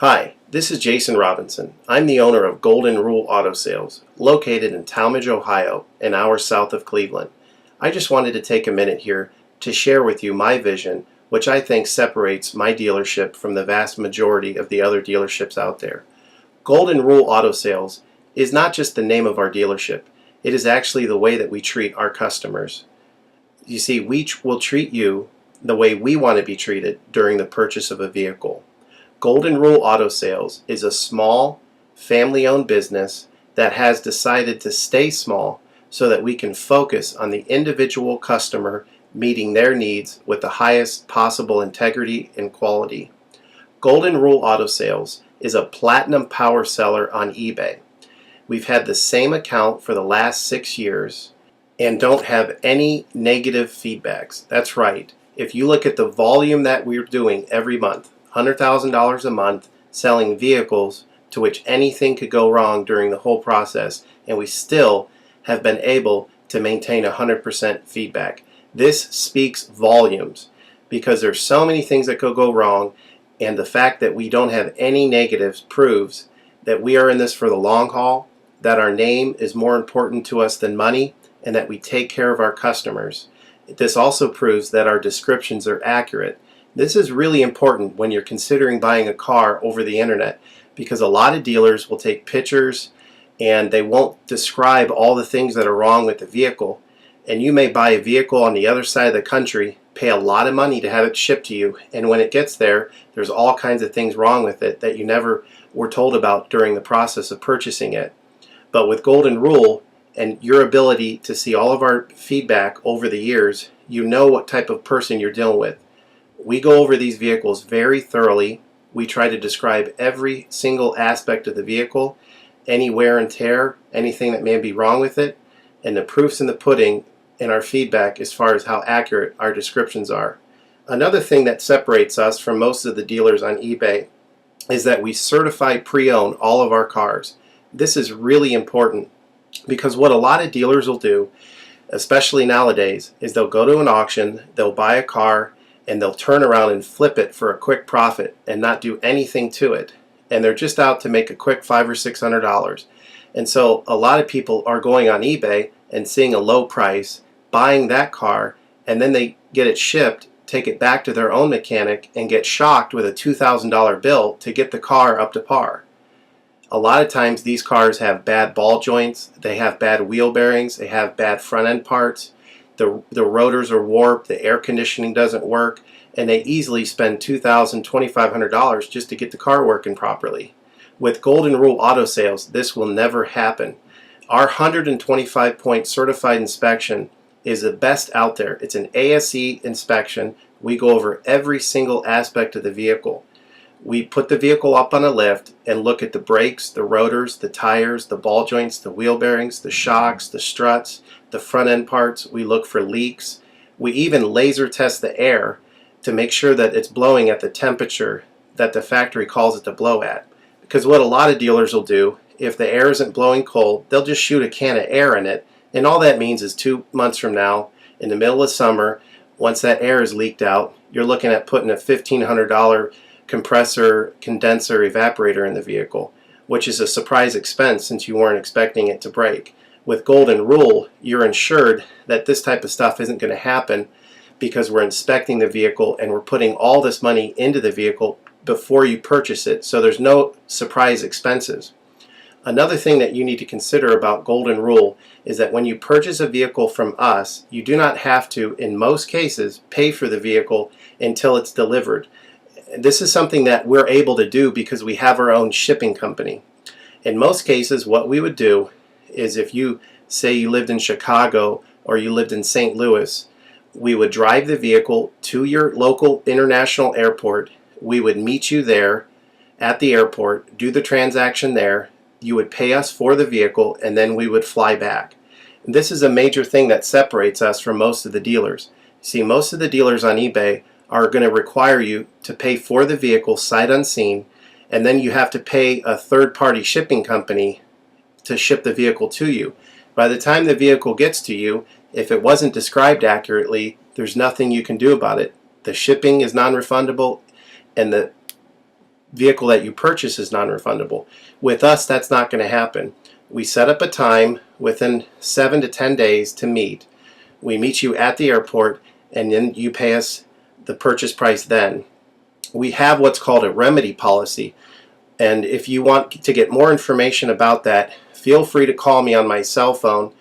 Hi, this is Jason Robinson. I'm the owner of Golden Rule Auto Sales, located in Tallmadge, Ohio, an hour south of Cleveland. I just wanted to take a minute here to share with you my vision, which I think separates my dealership from the vast majority of the other dealerships out there. Golden Rule Auto Sales is not just the name of our dealership, it is actually the way that we treat our customers. You see, we will treat you the way we want to be treated during the purchase of a vehicle. Golden Rule Auto Sales is a small, family-owned business that has decided to stay small so that we can focus on the individual customer meeting their needs with the highest possible integrity and quality. Golden Rule Auto Sales is a platinum power seller on eBay. We've had the same account for the last 6 years and don't have any negative feedbacks. That's right. If you look at the volume that we're doing every month, $100,000 a month selling vehicles to which anything could go wrong during the whole process, and we still have been able to maintain 100% feedback. This speaks volumes because there's so many things that could go wrong, and the fact that we don't have any negatives proves that we are in this for the long haul, that our name is more important to us than money, and that we take care of our customers. This also proves that our descriptions are accurate. This is really important when you're considering buying a car over the internet, because a lot of dealers will take pictures and they won't describe all the things that are wrong with the vehicle. And you may buy a vehicle on the other side of the country, pay a lot of money to have it shipped to you, and when it gets there, there's all kinds of things wrong with it that you never were told about during the process of purchasing it. But with Golden Rule and your ability to see all of our feedback over the years, you know what type of person you're dealing with. We go over these vehicles very thoroughly. We try to describe every single aspect of the vehicle, any wear and tear, anything that may be wrong with it, and the proof's in the pudding in our feedback as far as how accurate our descriptions are. Another thing that separates us from most of the dealers on eBay is that we certify pre-owned all of our cars. This is really important because what a lot of dealers will do, especially nowadays, is they'll go to an auction, they'll buy a car, and they'll turn around and flip it for a quick profit and not do anything to it. And they're just out to make a quick $500 or $600. And so a lot of people are going on eBay and seeing a low price, buying that car, and then they get it shipped, take it back to their own mechanic, and get shocked with a $2,000 bill to get the car up to par. A lot of times these cars have bad ball joints, they have bad wheel bearings, they have bad front end parts. The rotors are warped, the air conditioning doesn't work, and they easily spend $2,000, $2,500 just to get the car working properly. With Golden Rule Auto Sales, this will never happen. Our 125-point certified inspection is the best out there. It's an ASE inspection. We go over every single aspect of the vehicle. We put the vehicle up on a lift and look at the brakes, the rotors, the tires, the ball joints, the wheel bearings, the shocks, the struts, the front end parts. We look for leaks. We even laser test the air to make sure that it's blowing at the temperature that the factory calls it to blow at. Because what a lot of dealers will do, if the air isn't blowing cold, they'll just shoot a can of air in it, and all that means is 2 months from now, in the middle of summer, once that air is leaked out, you're looking at putting a $1,500 compressor, condenser, evaporator in the vehicle, which is a surprise expense since you weren't expecting it to break. With Golden Rule, you're insured that this type of stuff isn't going to happen because we're inspecting the vehicle and we're putting all this money into the vehicle before you purchase it, so there's no surprise expenses. Another thing that you need to consider about Golden Rule is that when you purchase a vehicle from us, you do not have to, in most cases, pay for the vehicle until it's delivered. This is something that we're able to do because we have our own shipping company. In most cases, what we would do is if you say you lived in Chicago or you lived in St. Louis, we would drive the vehicle to your local international airport. We would meet you there at the airport, do the transaction there. You would pay us for the vehicle, and then we would fly back. And this is a major thing that separates us from most of the dealers. See, most of the dealers on eBay are going to require you to pay for the vehicle sight unseen, and then you have to pay a third-party shipping company to ship the vehicle to you. By the time the vehicle gets to you, if it wasn't described accurately, there's nothing you can do about it. The shipping is non-refundable, and the vehicle that you purchase is non-refundable. With us, that's not going to happen. We set up a time within 7 to 10 days to meet. We meet you at the airport, and then you pay us the purchase price then. We have what's called a remedy policy, and if you want to get more information about that, feel free to call me on my cell phone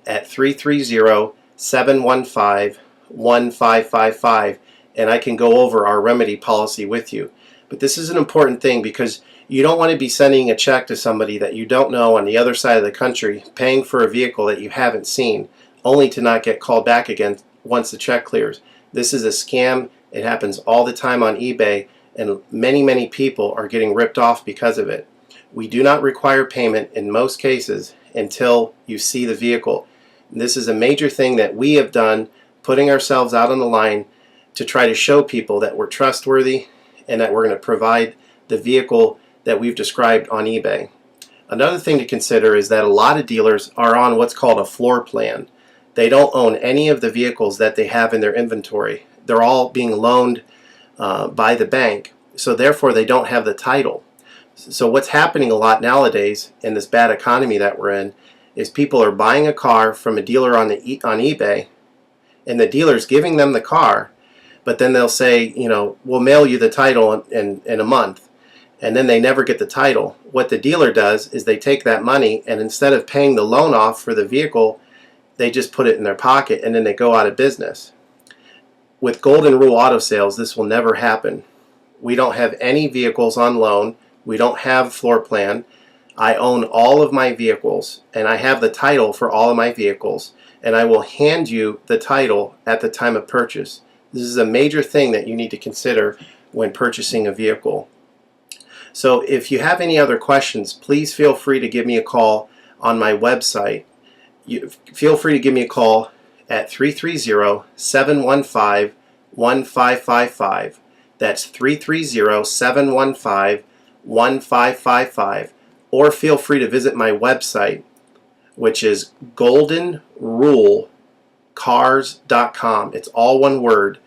at 330-715-1555, and I can go over our remedy policy with you. But this is an important thing because you don't want to be sending a check to somebody that you don't know on the other side of the country, paying for a vehicle that you haven't seen, only to not get called back again once the check clears. This is a scam. It happens all the time on eBay, and many people are getting ripped off because of it. We do not require payment in most cases until you see the vehicle. This is a major thing that we have done, putting ourselves out on the line to try to show people that we're trustworthy and that we're going to provide the vehicle that we've described on eBay. Another thing to consider is that a lot of dealers are on what's called a floor plan. They don't own any of the vehicles that they have in their inventory. They're all being loaned by the bank, so therefore they don't have the title. So what's happening a lot nowadays in this bad economy that we're in is people are buying a car from a dealer on eBay, and the dealer's giving them the car, but then they'll say, you know, we'll mail you the title in a month, and then they never get the title. What the dealer does is they take that money, and instead of paying the loan off for the vehicle, they just put it in their pocket, and then they go out of business. With Golden Rule Auto Sales, this will never happen. We don't have any vehicles on loan. We don't have floor plan. I own all of my vehicles, and I have the title for all of my vehicles, and I will hand you the title at the time of purchase. This is a major thing that you need to consider when purchasing a vehicle. So if you have any other questions, please feel free to give me a call on my website. Feel free to give me a call at 330-715-1555. That's 330-715-1555. Or feel free to visit my website, which is goldenrulecars.com. It's all one word,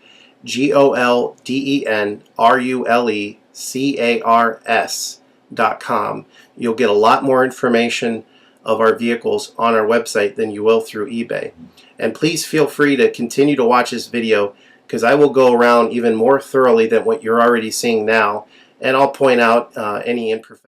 goldenrulecars.com. You'll get a lot more information of our vehicles on our website than you will through eBay. And please feel free to continue to watch this video, because I will go around even more thoroughly than what you're already seeing now, and I'll point out any imperfections.